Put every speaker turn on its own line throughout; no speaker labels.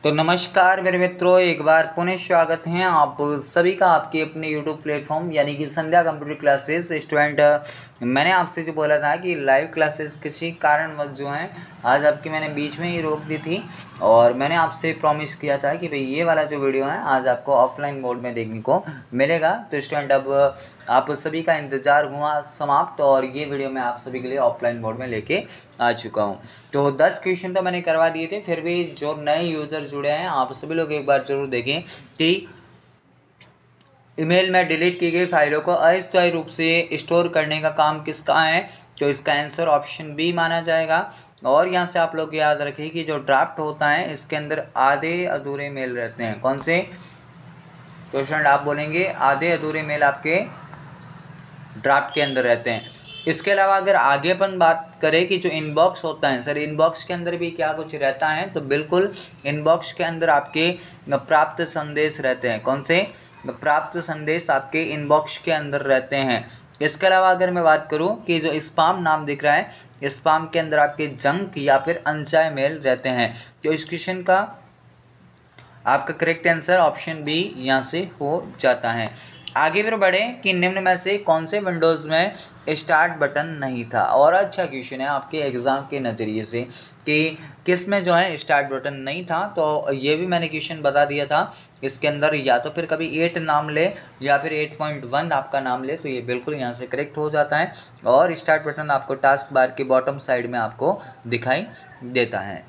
तो नमस्कार मेरे मित्रों, एक बार पुनः स्वागत है आप सभी का आपके अपने YouTube प्लेटफॉर्म यानी कि संध्या कंप्यूटर क्लासेस स्टूडेंट। मैंने आपसे जो बोला था कि लाइव क्लासेस किसी कारणवश जो हैं आज आपकी मैंने बीच में ही रोक दी थी और मैंने आपसे प्रॉमिस किया था कि भाई ये वाला जो वीडियो है आज आपको ऑफलाइन मोड में देखने को मिलेगा। तो स्टूडेंट अब आप सभी का इंतज़ार हुआ समाप्त और ये वीडियो मैं आप सभी के लिए ऑफलाइन मोड में लेके आ चुका हूँ। तो 10 क्वेश्चन तो मैंने करवा दिए थे, फिर भी जो नए यूज़र जुड़े हैं आप सभी लोग एक बार जरूर देखें कि ईमेल में डिलीट की गई फाइलों को अस्थायी रूप से स्टोर करने का काम किसका है। तो इसका आंसर ऑप्शन बी माना जाएगा। और यहाँ से आप लोग याद रखें कि जो ड्राफ्ट होता है इसके अंदर आधे अधूरे मेल रहते हैं। कौन से? तो स्टूडेंट आप बोलेंगे आधे अधूरे मेल आपके ड्राफ्ट के अंदर रहते हैं। इसके अलावा अगर आगे अपन बात करें कि जो इनबॉक्स होता है, सर इनबॉक्स के अंदर भी क्या कुछ रहता है, तो बिल्कुल इनबॉक्स के अंदर आपके प्राप्त संदेश रहते हैं। कौन से? प्राप्त संदेश आपके इनबॉक्स के अंदर रहते हैं। इसके अलावा अगर मैं बात करूं कि जो स्पैम नाम दिख रहा है, स्पैम के अंदर आपके जंक या फिर अनचाहे मेल रहते हैं। तो इस क्वेश्चन का आपका करेक्ट आंसर ऑप्शन बी यहाँ से हो जाता है। आगे फिर बढ़े कि निम्न में से कौन से विंडोज़ में स्टार्ट बटन नहीं था। और अच्छा क्वेश्चन है आपके एग्ज़ाम के नज़रिए से कि किस में जो है स्टार्ट बटन नहीं था। तो ये भी मैंने क्वेश्चन बता दिया था। इसके अंदर या तो फिर कभी 8 नाम ले या फिर 8.1 आपका नाम ले, तो ये बिल्कुल यहाँ से करेक्ट हो जाता है। और स्टार्ट बटन आपको टास्क बार के बॉटम साइड में आपको दिखाई देता है।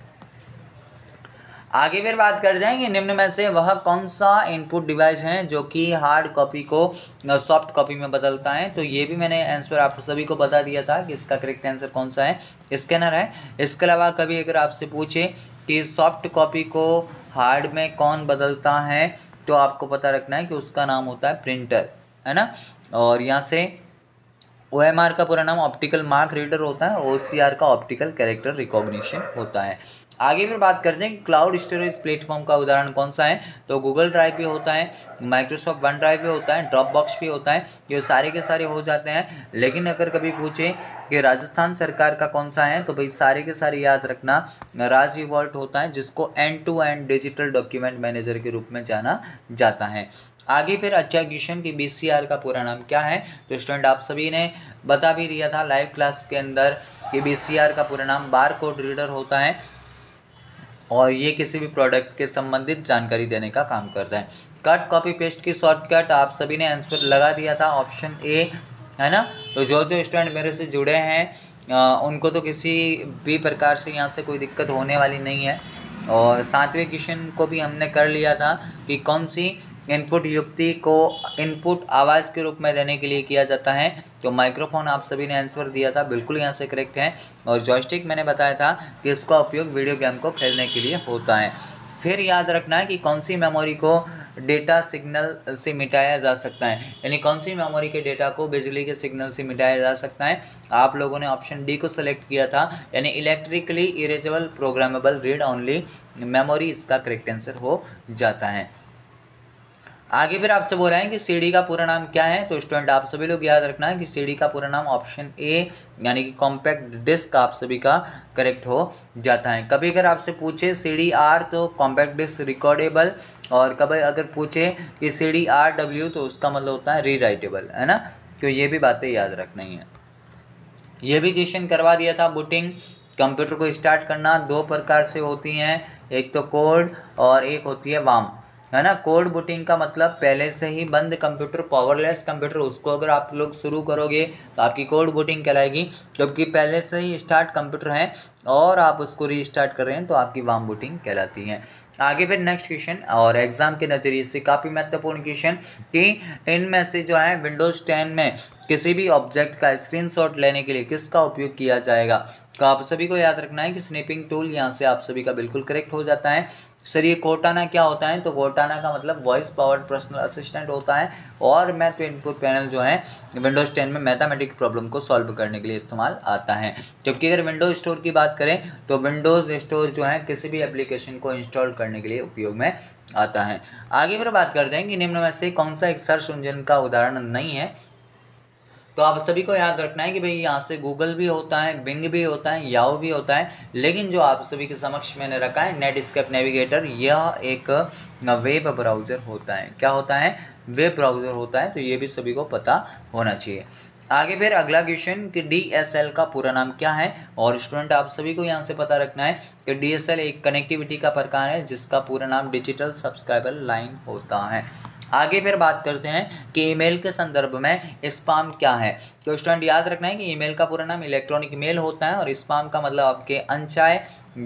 आगे फिर बात कर जाएंगे निम्न में से वह कौन सा इनपुट डिवाइस है जो कि हार्ड कॉपी को सॉफ्ट कॉपी में बदलता है। तो ये भी मैंने आंसर आप सभी को बता दिया था कि इसका करेक्ट आंसर कौन सा है, स्कैनर है। इसके अलावा कभी अगर आपसे पूछे कि सॉफ्ट कॉपी को हार्ड में कौन बदलता है, तो आपको पता रखना है कि उसका नाम होता है प्रिंटर, है ना। और यहाँ से OMR का पूरा नाम ऑप्टिकल मार्क रीडर होता है, OCR का ऑप्टिकल कैरेक्टर रिकॉग्निशन होता है। आगे फिर बात करते हैं क्लाउड स्टोरेज प्लेटफॉर्म का उदाहरण कौन सा है। तो गूगल ड्राइव भी होता है, माइक्रोसॉफ्ट वन ड्राइव भी होता है, ड्रॉप बॉक्स भी होता है। ये सारे के सारे हो जाते हैं। लेकिन अगर कभी पूछे कि राजस्थान सरकार का कौन सा है, तो भाई सारे के सारे याद रखना राज वॉल्ट होता है, जिसको end to end digital document manager के रूप में जाना जाता है। आगे फिर अच्छा क्वेश्चन कि BCR का पूरा नाम क्या है। तो स्टूडेंट आप सभी ने बता भी दिया था लाइव क्लास के अंदर कि BCR का पूरा नाम बार कोड रीडर होता है और ये किसी भी प्रोडक्ट के संबंधित जानकारी देने का काम करता है। कट कॉपी पेस्ट की शॉर्टकट आप सभी ने आंसर लगा दिया था ऑप्शन ए, है ना। तो जो जो स्टूडेंट मेरे से जुड़े हैं उनको तो किसी भी प्रकार से यहाँ से कोई दिक्कत होने वाली नहीं है। और 7वें क्वेश्चन को भी हमने कर लिया था कि कौन सी इनपुट युक्ति को इनपुट आवाज़ के रूप में देने के लिए किया जाता है। तो माइक्रोफोन आप सभी ने आंसर दिया था, बिल्कुल यहाँ से करेक्ट है। और जॉयस्टिक मैंने बताया था कि इसका उपयोग वीडियो गेम को खेलने के लिए होता है। फिर याद रखना है कि कौन सी मेमोरी को डेटा सिग्नल से मिटाया जा सकता है, यानी कौन सी मेमोरी के डेटा को बिजली के सिग्नल से मिटाया जा सकता है। आप लोगों ने ऑप्शन डी को सेलेक्ट किया था, यानी electrically erasable programmable read only memory इसका करेक्ट आंसर हो जाता है। आगे फिर आपसे बोल रहे हैं कि CD का पूरा नाम क्या है। तो स्टूडेंट आप सभी लोग याद रखना है कि CD का पूरा नाम ऑप्शन ए यानी कि कॉम्पैक्ट डिस्क आप सभी का करेक्ट हो जाता है। कभी अगर आपसे पूछे CDR तो कॉम्पैक्ट डिस्क रिकॉर्डेबल, और कभी अगर पूछे कि CDRW तो उसका मतलब होता है रीराइटेबल, है ना। तो ये भी बातें याद रखना ही है। ये भी क्वेश्चन करवा दिया था। बूटिंग कंप्यूटर को स्टार्ट करना 2 प्रकार से होती हैं, एक तो कोल्ड और एक होती है वार्म, है ना। कोल्ड बूटिंग का मतलब पहले से ही बंद कंप्यूटर, पावरलेस कंप्यूटर, उसको अगर आप लोग शुरू करोगे तो आपकी कोल्ड बूटिंग कहलाएगी। जबकि पहले से ही स्टार्ट कंप्यूटर है और आप उसको रीस्टार्ट कर रहे हैं तो आपकी वार्म बूटिंग कहलाती है। आगे फिर नेक्स्ट क्वेश्चन और एग्जाम के नज़रिए से काफ़ी महत्वपूर्ण क्वेश्चन कि इनमें से जो है विंडोज़ 10 में किसी भी ऑब्जेक्ट का स्क्रीनशॉट लेने के लिए किसका उपयोग किया जाएगा। तो आप सभी को याद रखना है कि स्नैपिंग टूल यहाँ से आप सभी का बिल्कुल करेक्ट हो जाता है। सर ये कोर्टाना क्या होता है। तो कोर्टाना का मतलब वॉइस पावर्ड पर्सनल असिस्टेंट होता है और मैथ इनपुट पैनल जो है विंडोज़ 10 में मैथमेटिक प्रॉब्लम को सॉल्व करने के लिए इस्तेमाल आता है। जबकि अगर विंडोज स्टोर की बात करें तो विंडोज़ स्टोर जो है किसी भी एप्लीकेशन को इंस्टॉल करने के लिए उपयोग में आता है। आगे फिर बात करते हैं कि निम्न में से कौन सा एक सर्च इंजन का उदाहरण नहीं है। तो आप सभी को याद रखना है कि भाई यहाँ से गूगल भी होता है, बिंग भी होता है, याहू भी होता है, लेकिन जो आप सभी के समक्ष मैंने रखा है नेटस्केप नेविगेटर, यह एक वेब ब्राउज़र होता है। क्या होता है? वेब ब्राउज़र होता है। तो ये भी सभी को पता होना चाहिए। आगे फिर अगला क्वेश्चन कि DSL का पूरा नाम क्या है? और स्टूडेंट आप सभी को यहाँ से पता रखना है कि DSL एक कनेक्टिविटी का प्रकार है जिसका पूरा नाम डिजिटल सब्सक्राइबर लाइन होता है। आगे फिर बात करते हैं कि ईमेल के संदर्भ में स्पैम क्या है। तो स्टूडेंट याद रखना है कि ईमेल का पूरा नाम इलेक्ट्रॉनिक मेल होता है और स्पैम का मतलब आपके अनचाहे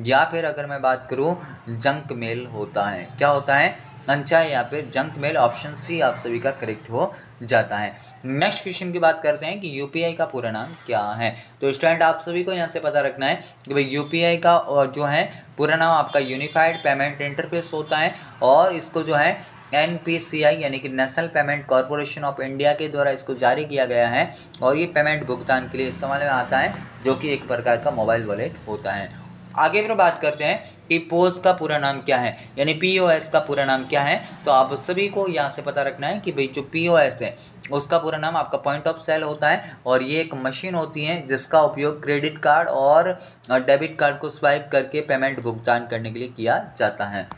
या फिर अगर मैं बात करूं जंक मेल होता है। क्या होता है? अनचाहे या फिर जंक मेल। ऑप्शन सी आप सभी का करेक्ट हो जाता है। नेक्स्ट क्वेश्चन की बात करते हैं कि यूपीआई का पूरा नाम क्या है। तो स्टूडेंट आप सभी को यहाँ से पता रखना है कि भाई यूपीआई का जो है पूरा नाम आपका यूनिफाइड पेमेंट इंटरफेस होता है और इसको जो है NPCI यानी कि national payment corporation of India के द्वारा इसको जारी किया गया है और ये पेमेंट भुगतान के लिए इस्तेमाल में आता है, जो कि एक प्रकार का मोबाइल वॉलेट होता है। आगे फिर बात करते हैं कि POS का पूरा नाम क्या है, यानी POS का पूरा नाम क्या है। तो आप सभी को यहाँ से पता रखना है कि भाई जो POS है उसका पूरा नाम आपका पॉइंट ऑफ सेल होता है और ये एक मशीन होती है जिसका उपयोग क्रेडिट कार्ड और डेबिट कार्ड को स्वाइप करके पेमेंट भुगतान करने के लिए किया जाता है।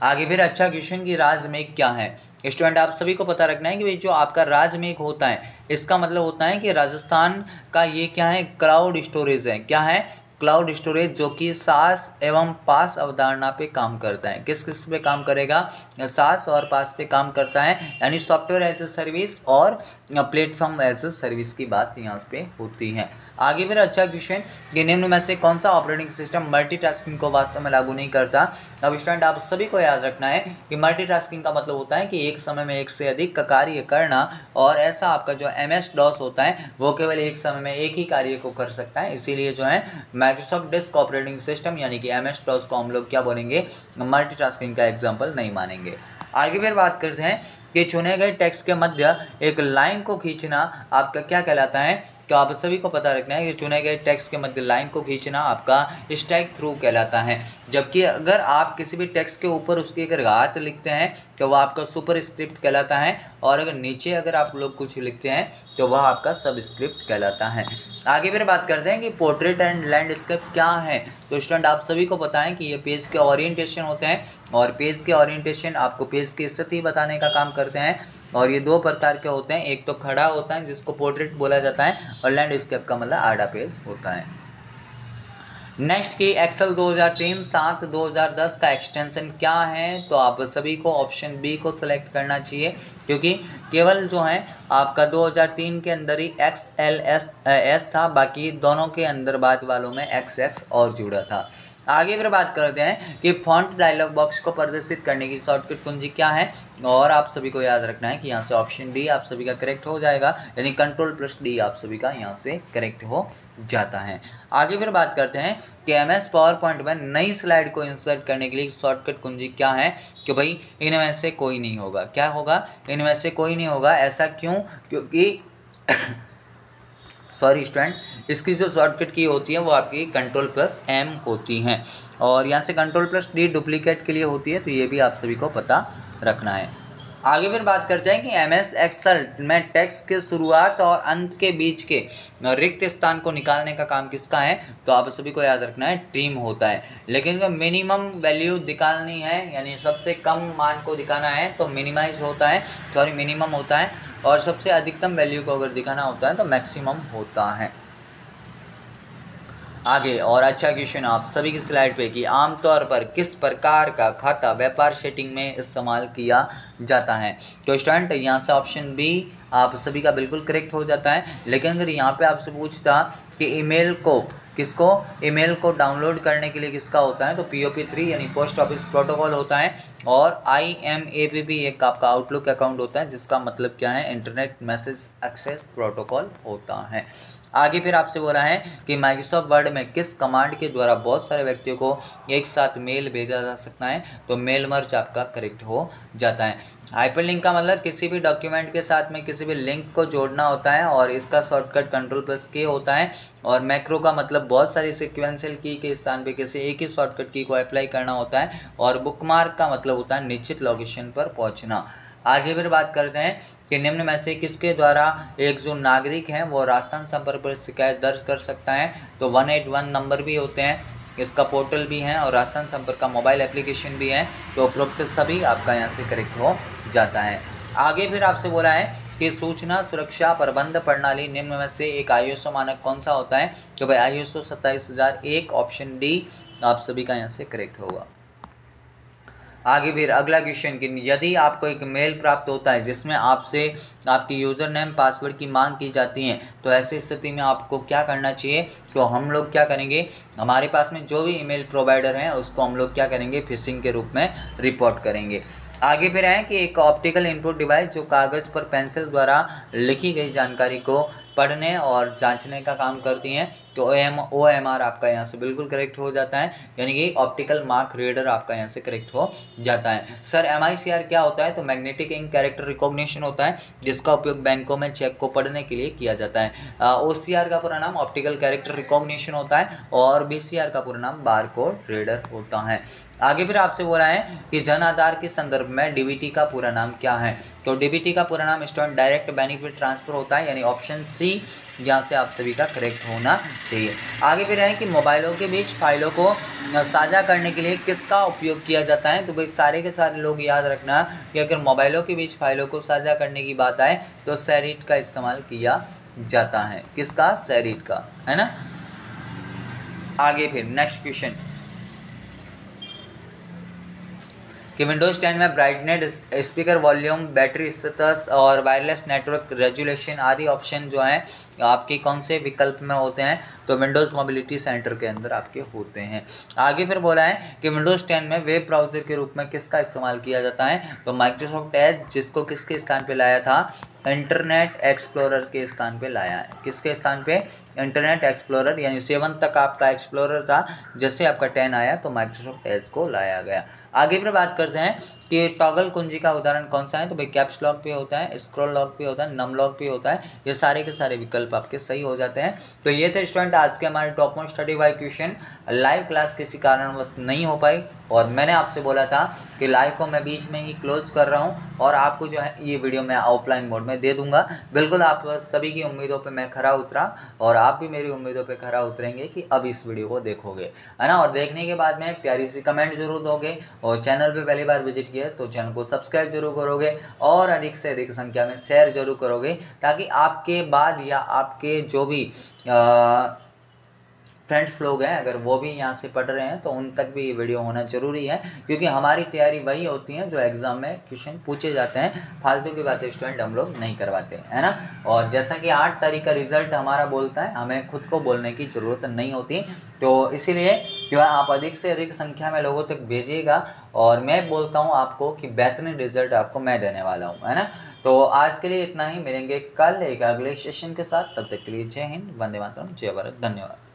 आगे फिर अच्छा क्वेश्चन की राजमेघ क्या है। स्टूडेंट आप सभी को पता रखना है कि भाई जो आपका राजमेघ होता है इसका मतलब होता है कि राजस्थान का ये क्या है? क्लाउड स्टोरेज है। क्या है? क्लाउड स्टोरेज, जो कि सास एवं पास अवधारणा पे काम करता है। किस किस पे काम करेगा? सास और पास पे काम करता है, यानी सॉफ्टवेयर एज ए सर्विस और प्लेटफॉर्म एज ए सर्विस की बात यहाँ पे होती है। आगे फिर अच्छा क्वेश्चन कि निम्न में से कौन सा ऑपरेटिंग सिस्टम मल्टीटास्किंग को वास्तव में लागू नहीं करता। अब स्टूडेंट आप सभी को याद रखना है कि मल्टीटास्किंग का मतलब होता है कि एक समय में एक से अधिक का कार्य करना, और ऐसा आपका जो MS-DOS होता है वो केवल एक समय में एक ही कार्य को कर सकता है। इसीलिए जो है माइक्रोसॉफ्ट डिस्क ऑपरेटिंग सिस्टम यानी कि MS-DOS को हम लोग क्या बोलेंगे? मल्टीटास्किंग का एग्जाम्पल नहीं मानेंगे। आगे फिर बात करते हैं कि चुने गए टेक्स्ट के मध्य एक लाइन को खींचना आपका क्या कहलाता है। तो आप सभी को पता रखना है कि चुने गए टेक्स्ट के मध्य लाइन को खींचना आपका स्ट्राइक थ्रू कहलाता है। जबकि अगर आप किसी भी टेक्स्ट के ऊपर उसकी अगर हाथ लिखते हैं तो वह आपका सुपर स्क्रिप्ट कहलाता है, और अगर नीचे अगर आप लोग कुछ लिखते हैं तो वह आपका सब स्क्रिप्ट कहलाता है। आगे फिर बात करते हैं कि पोर्ट्रेट एंड लैंडस्केप क्या है। तो स्टूडेंट आप सभी को पता है कि ये पेज के ओरिएंटेशन होते हैं और पेज के ओरिएंटेशन आपको पेज की स्थिति बताने का काम करते हैं, और ये दो प्रकार के होते हैं। एक तो खड़ा होता है जिसको पोर्ट्रेट बोला जाता है, और लैंडस्केप का मतलब आधा पेज होता है। नेक्स्ट की एक्सेल 2003-7-2010 का एक्सटेंशन क्या है। तो आप सभी को ऑप्शन बी को सिलेक्ट करना चाहिए, क्योंकि केवल जो है आपका 2003 के अंदर ही XLS था, बाकी दोनों के अंदर बाद वालों में XX और जुड़ा था। आगे फिर बात करते हैं कि फॉन्ट डायलॉग बॉक्स को प्रदर्शित करने की शॉर्टकट कुंजी क्या है, और आप सभी को याद रखना है कि यहाँ से ऑप्शन डी आप सभी का करेक्ट हो जाएगा, यानी Ctrl+D आप सभी का यहाँ से करेक्ट हो जाता है। आगे फिर बात करते हैं कि MS PowerPoint में नई स्लाइड को इंसर्ट करने के लिए शॉर्टकट कुंजी क्या है। कि भाई इनमें से कोई नहीं होगा। क्या होगा? इनमें से कोई नहीं होगा। ऐसा क्यों? क्योंकि सॉरी स्टूडेंट, इसकी जो शॉर्टकट की होती है वो आपकी Ctrl+M होती हैं, और यहाँ से Ctrl+D डुप्लीकेट के लिए होती है, तो ये भी आप सभी को पता रखना है। आगे फिर बात करते हैं कि MS एक्सेल में टेक्स्ट के शुरुआत और अंत के बीच के रिक्त स्थान को निकालने का काम किसका है। तो आप सभी को याद रखना है ट्रिम होता है। लेकिन मिनिमम वैल्यू निकालनी है, यानी सबसे कम मान को दिखाना है तो मिनिमाइज होता है, सॉरी मिनिमम होता है, और सबसे अधिकतम वैल्यू को अगर दिखाना होता है तो मैक्सिमम होता है। आगे और अच्छा क्वेश्चन आप सभी की स्लाइड पे कि आमतौर पर किस प्रकार का खाता व्यापार सेटिंग में इस्तेमाल किया जाता है। तो स्टूडेंट यहाँ से ऑप्शन बी आप सभी का बिल्कुल करेक्ट हो जाता है। लेकिन अगर यहाँ पे आपसे पूछता कि ईमेल को ईमेल को डाउनलोड करने के लिए किसका होता है, तो POP3 यानी पोस्ट ऑफिस प्रोटोकॉल होता है, और IMAPP एक आपका आउटलुक अकाउंट होता है जिसका मतलब क्या है, इंटरनेट मैसेज एक्सेस प्रोटोकॉल होता है। आगे फिर आपसे बोला है कि माइक्रोसॉफ्ट वर्ड में किस कमांड के द्वारा बहुत सारे व्यक्तियों को एक साथ मेल भेजा जा सकता है। तो मेल मर्ज आपका करेक्ट हो जाता है। हाइपरलिंक का मतलब किसी भी डॉक्यूमेंट के साथ में किसी भी लिंक को जोड़ना होता है, और इसका शॉर्टकट Ctrl+K होता है। और मैक्रो का मतलब बहुत सारी सिक्वेंशियल की के स्थान पे किसी एक ही शॉर्टकट की को अप्लाई करना होता है। और बुकमार्क का मतलब होता है निश्चित लोकेशन पर पहुंचना। आगे फिर बात करते हैं कि निम्न में से किसके द्वारा एक जो नागरिक है वो राजस्थान संपर्क पर शिकायत दर्ज कर सकता है। तो 181 नंबर भी होते हैं, इसका पोर्टल भी है और राजस्थान संपर्क का मोबाइल एप्लीकेशन भी है। तो उपरोक्त सभी आपका यहाँ से करेक्ट हो जाता है। आगे फिर आपसे बोला है कि सूचना सुरक्षा प्रबंध प्रणाली निम्न में से एक ISO मानक कौन सा होता है। तो भाई ISO 27001 ऑप्शन डी आप सभी का यहाँ से करेक्ट होगा। आगे फिर अगला क्वेश्चन कि यदि आपको एक मेल प्राप्त होता है जिसमें आपसे आपकी यूज़र नेम पासवर्ड की मांग की जाती है, तो ऐसी स्थिति में आपको क्या करना चाहिए। तो हम लोग क्या करेंगे, हमारे पास में जो भी ईमेल प्रोवाइडर है उसको हम लोग क्या करेंगे, फिशिंग के रूप में रिपोर्ट करेंगे। आगे फिर है कि एक ऑप्टिकल इनपुट डिवाइस जो कागज़ पर पेंसिल द्वारा लिखी गई जानकारी को पढ़ने और जांचने का काम करती हैं। तो OMR आपका यहाँ से बिल्कुल करेक्ट हो जाता है, यानी कि ऑप्टिकल मार्क रीडर आपका यहाँ से करेक्ट हो जाता है। सर MICR क्या होता है। तो मैग्नेटिक इंक कैरेक्टर रिकॉग्निशन होता है, जिसका उपयोग बैंकों में चेक को पढ़ने के लिए किया जाता है। OCR का पूरा नाम ऑप्टिकल कैरेक्टर रिकॉग्निशन होता है और BCR का पूरा नाम बारकोड रीडर होता है। आगे फिर आपसे बोला है कि जन आधार के संदर्भ में DBT का पूरा नाम क्या है। तो DBT का पूरा नाम स्टूडेंट डायरेक्ट बेनिफिट ट्रांसफर होता है, यानी ऑप्शन सी यहाँ से आप सभी का करेक्ट होना चाहिए। आगे फिर है कि मोबाइलों के बीच फाइलों को साझा करने के लिए किसका उपयोग किया जाता है। तो भाई सारे के सारे लोग याद रखना कि अगर मोबाइलों के बीच फाइलों को साझा करने की बात आए तो सेरिट का इस्तेमाल किया जाता है। किसका, सेरिट का, है ना। आगे फिर नेक्स्ट क्वेश्चन कि विंडोज 10 में brightness, speaker volume, battery status और वायरलेस नेटवर्क रेजुलेशन आदि ऑप्शन जो हैं आपके कौन से विकल्प में होते हैं। तो विंडोज़ मोबिलिटी सेंटर के अंदर आपके होते हैं। आगे फिर बोला है कि विंडोज़ 10 में वेब ब्राउज़र के रूप में किसका इस्तेमाल किया जाता है। तो माइक्रोसॉफ्ट एज, जिसको किसके स्थान पे लाया था, इंटरनेट एक्सप्लोरर के स्थान पे लाया है। किसके स्थान पे, इंटरनेट एक्सप्लोरर, यानी 7 तक आपका एक्सप्लोरर था, जैसे आपका 10 आया तो माइक्रोसॉफ्ट एज को लाया गया। आगे फिर बात करते हैं कि टॉगल कुंजी का उदाहरण कौन सा है। तो भाई कैप्स लॉक पे होता है, स्क्रॉल लॉक पे होता है, नम लॉक पे होता है। ये सारे के सारे विकल्प आपके सही हो जाते हैं। तो ये थे स्टूडेंट आज के हमारे top most 35 question. Live class किसी कारणवश नहीं हो पाई और मैंने आपसे बोला था कि लाइव को मैं बीच में ही क्लोज कर रहा हूँ और आपको जो है ये वीडियो मैं ऑफलाइन मोड में दे दूंगा। बिल्कुल आप सभी की उम्मीदों पे मैं खरा उतरा और आप भी मेरी उम्मीदों पे खरा उतरेंगे कि अब इस वीडियो को देखोगे, है ना। और देखने के बाद में प्यारी सी कमेंट जरूर दोगे और चैनल पे पहली बार विजिट किया तो चैनल को सब्सक्राइब जरूर करोगे और अधिक से अधिक संख्या में शेयर जरूर करोगे, ताकि आपके बाद या आपके जो भी फ्रेंड्स लोग हैं अगर वो भी यहाँ से पढ़ रहे हैं तो उन तक भी ये वीडियो होना जरूरी है, क्योंकि हमारी तैयारी वही होती है जो एग्ज़ाम में क्वेश्चन पूछे जाते हैं। फालतू की बातें स्टूडेंट हम लोग नहीं करवाते, है ना। और जैसा कि 8 तारीख का रिजल्ट हमारा बोलता है, हमें खुद को बोलने की ज़रूरत नहीं होती। तो इसीलिए जो है आप अधिक से अधिक संख्या में लोगों तक भेजिएगा और मैं बोलता हूँ आपको कि बेहतरीन रिजल्ट आपको मैं देने वाला हूँ, है ना। तो आज के लिए इतना ही, मिलेंगे कल एक अगले सेशन के साथ। तब तक के लिए जय हिंद, वंदे मातरम, जय भारत, धन्यवाद।